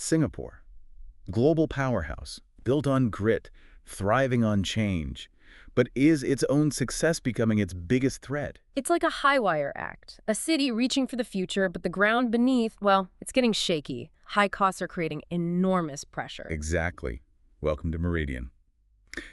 Singapore. Global powerhouse, built on grit, thriving on change. But is its own success becoming its biggest threat? It's like a high wire act, a city reaching for the future, but the ground beneath, well, it's getting shaky. High costs are creating enormous pressure. Exactly. Welcome to Meridian.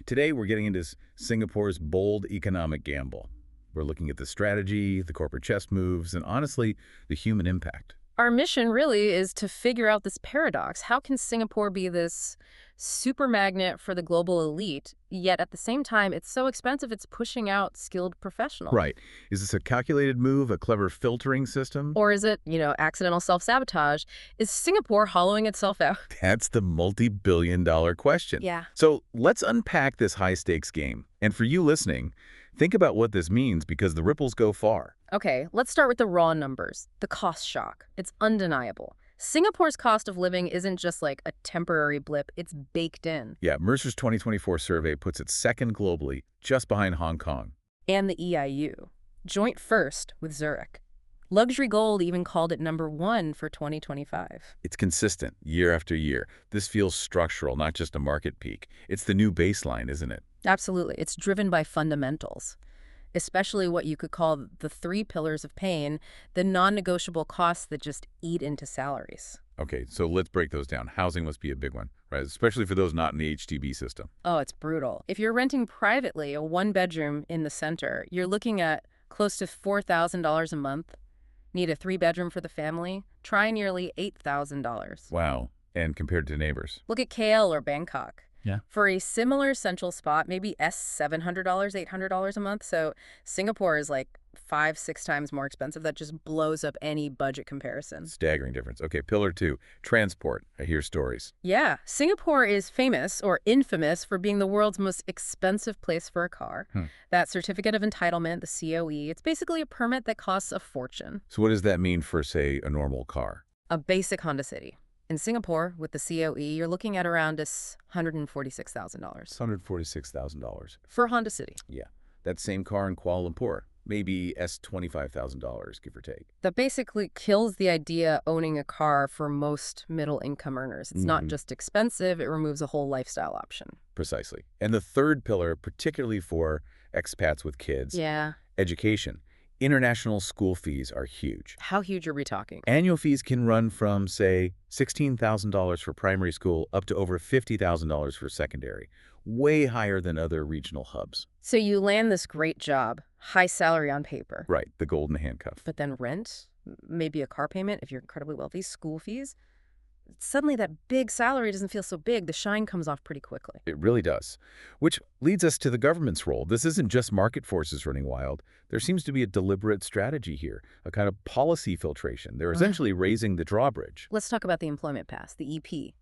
Today, we're getting into Singapore's bold economic gamble. We're looking at the strategy, the corporate chess moves, and honestly, the human impact. Our mission really is to figure out this paradox. How can Singapore be this super magnet for the global elite, yet at the same time, it's so expensive it's pushing out skilled professionals? Right. Is this a calculated move, a clever filtering system? Or is it, accidental self-sabotage? Is Singapore hollowing itself out? That's the multi-billion-dollar question. Yeah. So let's unpack this high-stakes game. And for you listening, think about what this means because the ripples go far. Okay, let's start with the raw numbers, the cost shock. It's undeniable. Singapore's cost of living isn't just like a temporary blip, it's baked in. Yeah, Mercer's 2024 survey puts it second globally, just behind Hong Kong. And the EIU, joint first with Zurich. Luxury Gold even called it #1 for 2025. It's consistent year after year. This feels structural, not just a market peak. It's the new baseline, isn't it? Absolutely. It's driven by fundamentals, especially what you could call the 3 pillars of pain, the non-negotiable costs that just eat into salaries. Okay, so let's break those down. Housing must be a big one, right? Especially for those not in the HDB system. Oh, it's brutal. If you're renting privately a 1-bedroom in the center, you're looking at close to $4,000 a month. Need a 3-bedroom for the family? Try nearly $8,000. Wow. And compared to neighbors. Look at KL or Bangkok. Yeah. For a similar central spot, maybe $700, $800 a month. So Singapore is like 5-6 times more expensive. That just blows up any budget comparison. Staggering difference. Okay, pillar 2, transport. I hear stories. Yeah, Singapore is famous or infamous for being the world's most expensive place for a car. That certificate of entitlement, the COE, it's basically a permit that costs a fortune. So what does that mean for, say, a normal car? A basic Honda City. In Singapore, with the COE, you're looking at around $146,000. $146,000. For Honda City. Yeah. That same car in Kuala Lumpur, maybe $25,000, give or take. That basically kills the idea owning a car for most middle-income earners. It's not just expensive, it removes a whole lifestyle option. Precisely. And the third pillar, particularly for expats with kids, Yeah. education. International school fees are huge. How huge are we talking? Annual fees can run from, say, $16,000 for primary school up to over $50,000 for secondary, way higher than other regional hubs. So you land this great job, high salary on paper. Right, the golden handcuff. But then rent, maybe a car payment if you're incredibly wealthy, school fees. Suddenly that big salary doesn't feel so big. The shine comes off pretty quickly. It really does. Which leads us to the government's role. This isn't just market forces running wild. There seems to be a deliberate strategy here, a kind of policy filtration. They're essentially raising the drawbridge. Let's talk about the employment pass, the EP.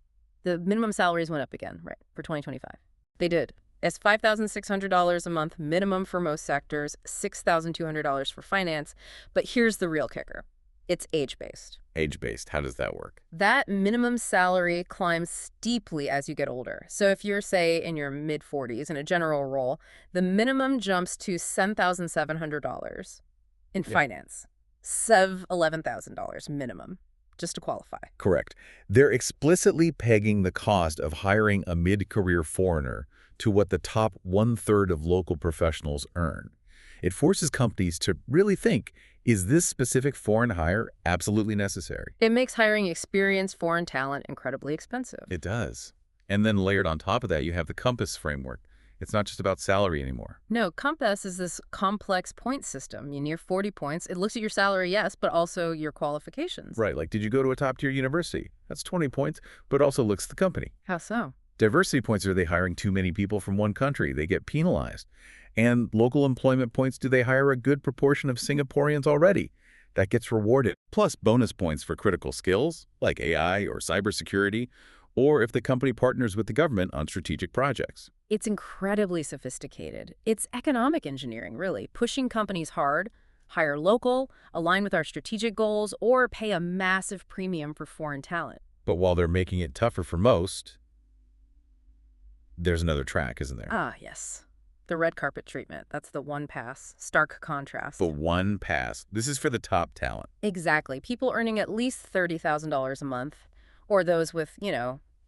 The minimum salaries went up again, right, for 2025. They did. It's $5,600 a month minimum for most sectors, $6,200 for finance. But here's the real kicker. It's age-based. Age-based, how does that work? That minimum salary climbs steeply as you get older. So if you're, say, in your mid-40s in a general role, the minimum jumps to $10,700 in finance. $11,000 minimum, just to qualify. Correct. They're explicitly pegging the cost of hiring a mid-career foreigner to what the top 1/3 of local professionals earn. It forces companies to really think, is this specific foreign hire absolutely necessary? It makes hiring experienced foreign talent incredibly expensive. It does. And then layered on top of that, you have the Compass framework. It's not just about salary anymore. No, Compass is this complex point system. You near 40 points. It looks at your salary, yes, but also your qualifications. Right, like did you go to a top-tier university? That's 20 points, but also looks at the company. How so? Diversity points, are they hiring too many people from one country? They get penalized. And local employment points, do they hire a good proportion of Singaporeans already? That gets rewarded. Plus bonus points for critical skills, like AI or cybersecurity, or if the company partners with the government on strategic projects. It's incredibly sophisticated. It's economic engineering, really, pushing companies hard, hire local, align with our strategic goals, or pay a massive premium for foreign talent. But while they're making it tougher for most, there's another track, isn't there? Ah, yes. The red carpet treatment. That's the one pass. Stark contrast. The one pass. This is for the top talent. Exactly. People earning at least $30,000 a month Or those with,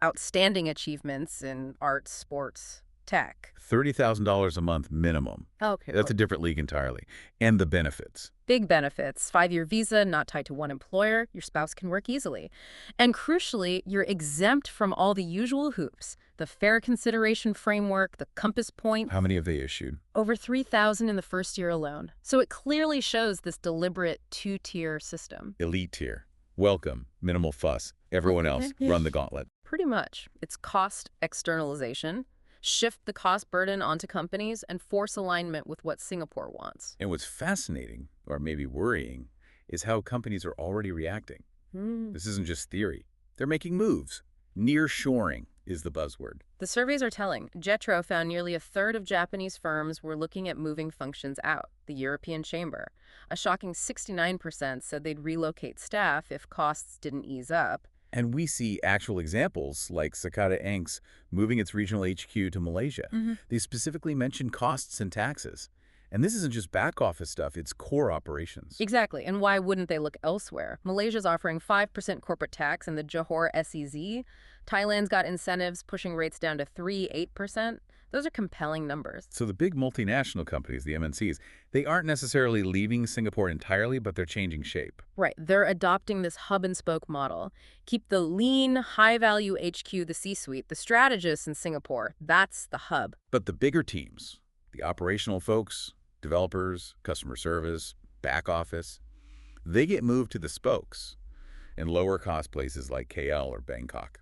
outstanding achievements in arts, sports, tech. $30,000 a month minimum. Okay. That's a different league entirely. And the benefits. Big benefits. 5-year visa, not tied to one employer. Your spouse can work easily. And crucially, you're exempt from all the usual hoops. The fair consideration framework, the compass point. How many have they issued? Over 3,000 in the first year alone. So it clearly shows this deliberate two-tier system. Elite tier. Welcome. Minimal fuss. Everyone else, run the gauntlet. Pretty much. It's cost externalization. Shift the cost burden onto companies and force alignment with what Singapore wants. And what's fascinating, or maybe worrying, is how companies are already reacting. This isn't just theory. They're making moves. Nearshoring is the buzzword. The surveys are telling. Jetro found nearly a third of Japanese firms were looking at moving functions out. The European Chamber. A shocking 69% said they'd relocate staff if costs didn't ease up. And we see actual examples like Sakata Inc.'s moving its regional HQ to Malaysia. They specifically mention costs and taxes. And this isn't just back office stuff, it's core operations. Exactly. And why wouldn't they look elsewhere? Malaysia's offering 5% corporate tax in the Johor SEZ. Thailand's got incentives pushing rates down to 3-8%. Those are compelling numbers. So the big multinational companies, the MNCs, they aren't necessarily leaving Singapore entirely, but they're changing shape. Right. They're adopting this hub-and-spoke model. Keep the lean, high-value HQ, the C-suite, the strategists in Singapore. That's the hub. But the bigger teams, the operational folks, developers, customer service, back office, they get moved to the spokes in lower-cost places like KL or Bangkok.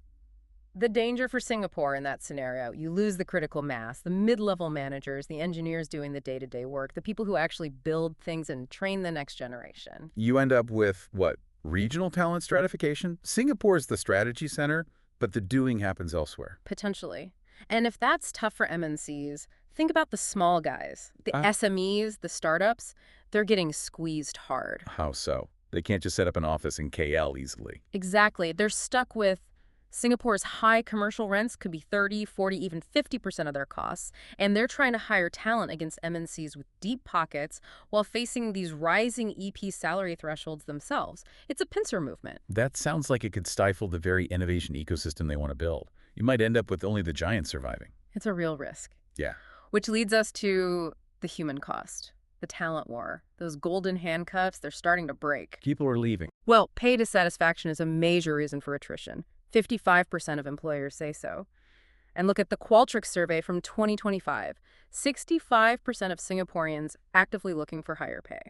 The danger for Singapore in that scenario, you lose the critical mass, the mid-level managers, the engineers doing the day-to-day work, the people who actually build things and train the next generation. You end up with, what, regional talent stratification? Singapore's the strategy center, but the doing happens elsewhere. Potentially. And if that's tough for MNCs, think about the small guys, the SMEs, the startups. They're getting squeezed hard. How so? They can't just set up an office in KL easily. Exactly. They're stuck with Singapore's high commercial rents could be 30, 40, even 50% of their costs, and they're trying to hire talent against MNCs with deep pockets while facing these rising EP salary thresholds themselves. It's a pincer movement. That sounds like it could stifle the very innovation ecosystem they want to build. You might end up with only the giants surviving. It's a real risk. Yeah. Which leads us to the human cost, the talent war. Those golden handcuffs, they're starting to break. People are leaving. Well, pay dissatisfaction is a major reason for attrition. 55% of employers say so. And look at the Qualtrics survey from 2025. 65% of Singaporeans actively looking for higher pay.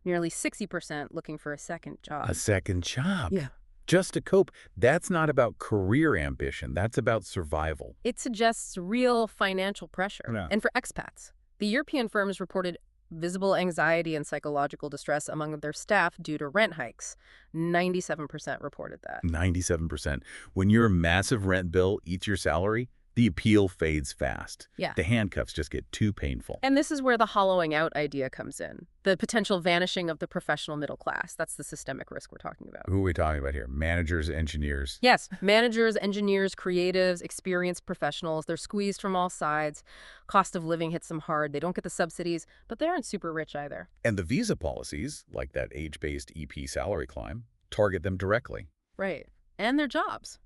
Nearly 60% looking for a second job. A second job? Yeah. Just to cope. That's not about career ambition. That's about survival. It suggests real financial pressure. Yeah. And for expats, the European firms reported visible anxiety and psychological distress among their staff due to rent hikes. 97% reported that. 97%. When your massive rent bill eats your salary, the appeal fades fast. Yeah. The handcuffs just get too painful. And this is where the hollowing out idea comes in. The potential vanishing of the professional middle class. That's the systemic risk we're talking about. Who are we talking about here? Managers, engineers? Yes. Managers, engineers, creatives, experienced professionals. They're squeezed from all sides. Cost of living hits them hard. They don't get the subsidies, but they aren't super rich either. And the visa policies, like that age-based EP salary climb, target them directly. Right. And their jobs.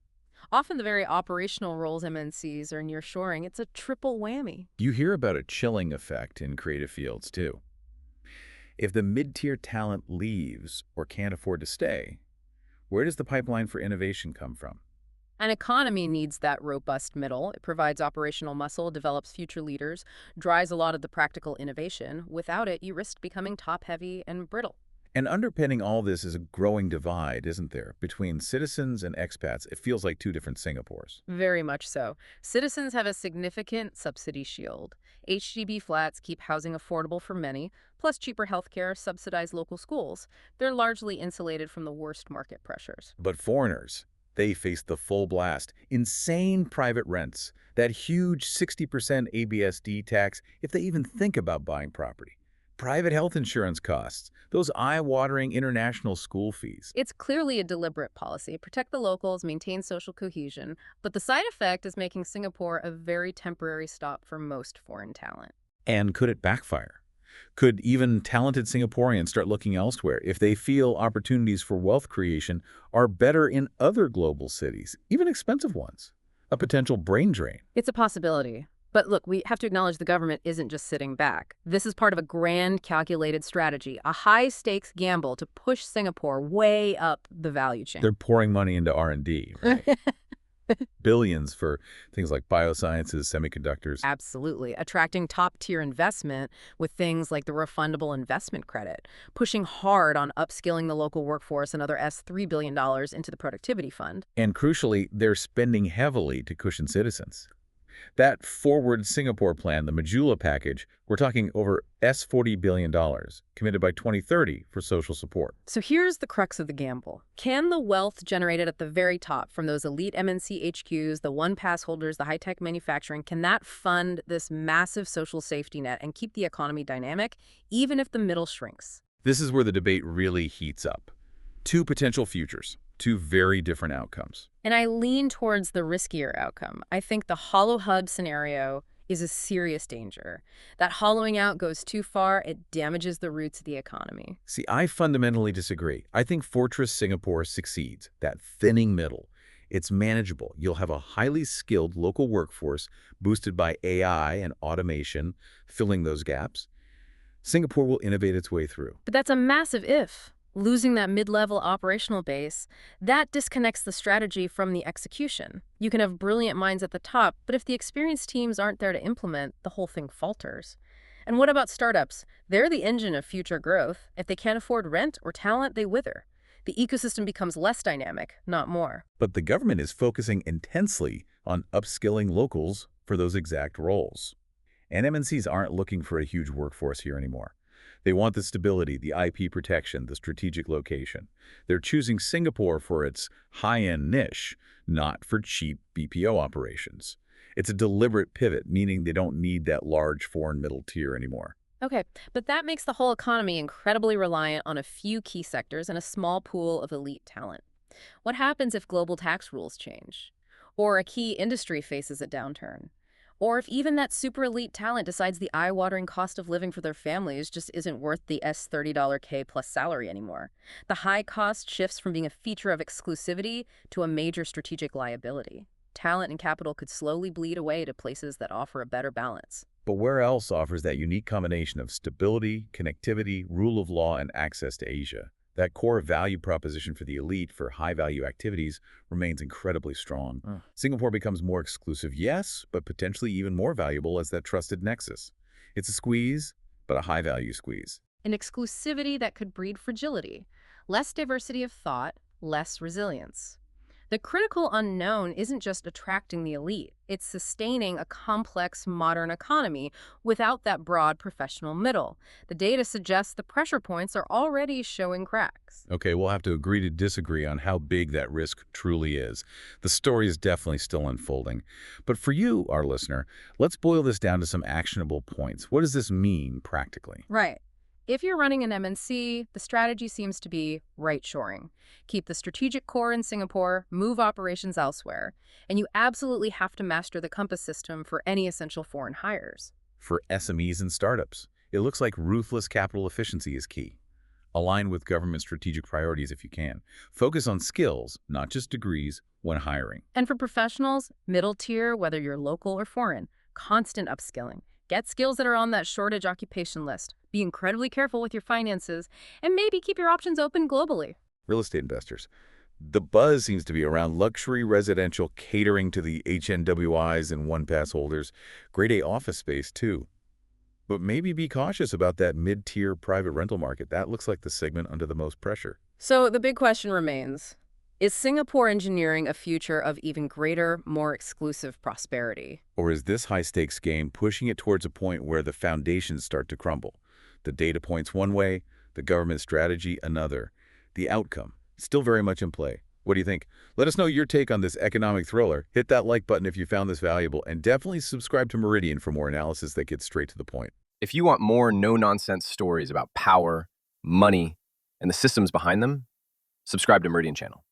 Often the very operational roles MNCs are nearshoring. It's a triple whammy. You hear about a chilling effect in creative fields, too. If the mid-tier talent leaves or can't afford to stay, where does the pipeline for innovation come from? An economy needs that robust middle. It provides operational muscle, develops future leaders, drives a lot of the practical innovation. Without it, you risk becoming top-heavy and brittle. And underpinning all this is a growing divide, isn't there? Between citizens and expats, it feels like two different Singapores. Very much so. Citizens have a significant subsidy shield. HDB flats keep housing affordable for many, plus cheaper healthcare, subsidized local schools. They're largely insulated from the worst market pressures. But foreigners, they face the full blast. Insane private rents, that huge 60% ABSD tax if they even think about buying property. Private health insurance costs, those eye-watering international school fees. It's clearly a deliberate policy. Protect the locals, maintain social cohesion. But the side effect is making Singapore a very temporary stop for most foreign talent. And could it backfire? Could even talented Singaporeans start looking elsewhere if they feel opportunities for wealth creation are better in other global cities, even expensive ones? A potential brain drain. It's a possibility. But look, we have to acknowledge the government isn't just sitting back. This is part of a grand calculated strategy, a high-stakes gamble to push Singapore way up the value chain. They're pouring money into R&D, right? Billions for things like biosciences, semiconductors. Absolutely. Attracting top-tier investment with things like the refundable investment credit, pushing hard on upskilling the local workforce, another $3 billion into the productivity fund. And crucially, they're spending heavily to cushion citizens. That Forward Singapore plan, the Majula package, we're talking over $40 billion, committed by 2030 for social support. So here's the crux of the gamble. Can the wealth generated at the very top from those elite MNC HQs, the one-pass holders, the high-tech manufacturing, can that fund this massive social safety net and keep the economy dynamic, even if the middle shrinks? This is where the debate really heats up. Two potential futures, two very different outcomes. And I lean towards the riskier outcome. I think the hollow hub scenario is a serious danger. That hollowing out goes too far, it damages the roots of the economy. See, I fundamentally disagree. I think Fortress Singapore succeeds, that thinning middle. It's manageable. You'll have a highly skilled local workforce boosted by AI and automation, filling those gaps. Singapore will innovate its way through. But that's a massive if. Losing that mid-level operational base, that disconnects the strategy from the execution. You can have brilliant minds at the top, but if the experienced teams aren't there to implement, the whole thing falters. And what about startups? They're the engine of future growth. If they can't afford rent or talent, they wither. The ecosystem becomes less dynamic, not more. But the government is focusing intensely on upskilling locals for those exact roles. And MNCs aren't looking for a huge workforce here anymore. They want the stability, the IP protection, the strategic location. They're choosing Singapore for its high-end niche, not for cheap BPO operations. It's a deliberate pivot, meaning they don't need that large foreign middle tier anymore. Okay, but that makes the whole economy incredibly reliant on a few key sectors and a small pool of elite talent. What happens if global tax rules change? Or a key industry faces a downturn? Or if even that super elite talent decides the eye-watering cost of living for their families just isn't worth the $30K plus salary anymore. The high cost shifts from being a feature of exclusivity to a major strategic liability. Talent and capital could slowly bleed away to places that offer a better balance. But where else offers that unique combination of stability, connectivity, rule of law, and access to Asia? That core value proposition for the elite for high-value activities remains incredibly strong. Singapore becomes more exclusive, yes, but potentially even more valuable as that trusted nexus. It's a squeeze, but a high-value squeeze. An exclusivity that could breed fragility. Less diversity of thought, less resilience. The critical unknown isn't just attracting the elite, it's sustaining a complex modern economy without that broad professional middle. The data suggests the pressure points are already showing cracks. Okay, we'll have to agree to disagree on how big that risk truly is. The story is definitely still unfolding. But for you, our listener, let's boil this down to some actionable points. What does this mean practically? Right. If you're running an MNC, the strategy seems to be right-shoring. Keep the strategic core in Singapore, move operations elsewhere, and you absolutely have to master the compass system for any essential foreign hires. For SMEs and startups, it looks like ruthless capital efficiency is key. Align with government strategic priorities if you can. Focus on skills, not just degrees, when hiring. And for professionals, middle tier, whether you're local or foreign, constant upskilling. Get skills that are on that shortage occupation list. Be incredibly careful with your finances, and maybe keep your options open globally. Real estate investors. The buzz seems to be around luxury residential catering to the HNWIs and one-pass holders. Grade A office space, too. But maybe be cautious about that mid-tier private rental market. That looks like the segment under the most pressure. So the big question remains, is Singapore engineering a future of even greater, more exclusive prosperity? Or is this high-stakes game pushing it towards a point where the foundations start to crumble? The data points one way, the government strategy another. The outcome, still very much in play. What do you think? Let us know your take on this economic thriller. Hit that like button if you found this valuable, and definitely subscribe to Meridian for more analysis that gets straight to the point. If you want more no-nonsense stories about power, money, and the systems behind them, subscribe to Meridian channel.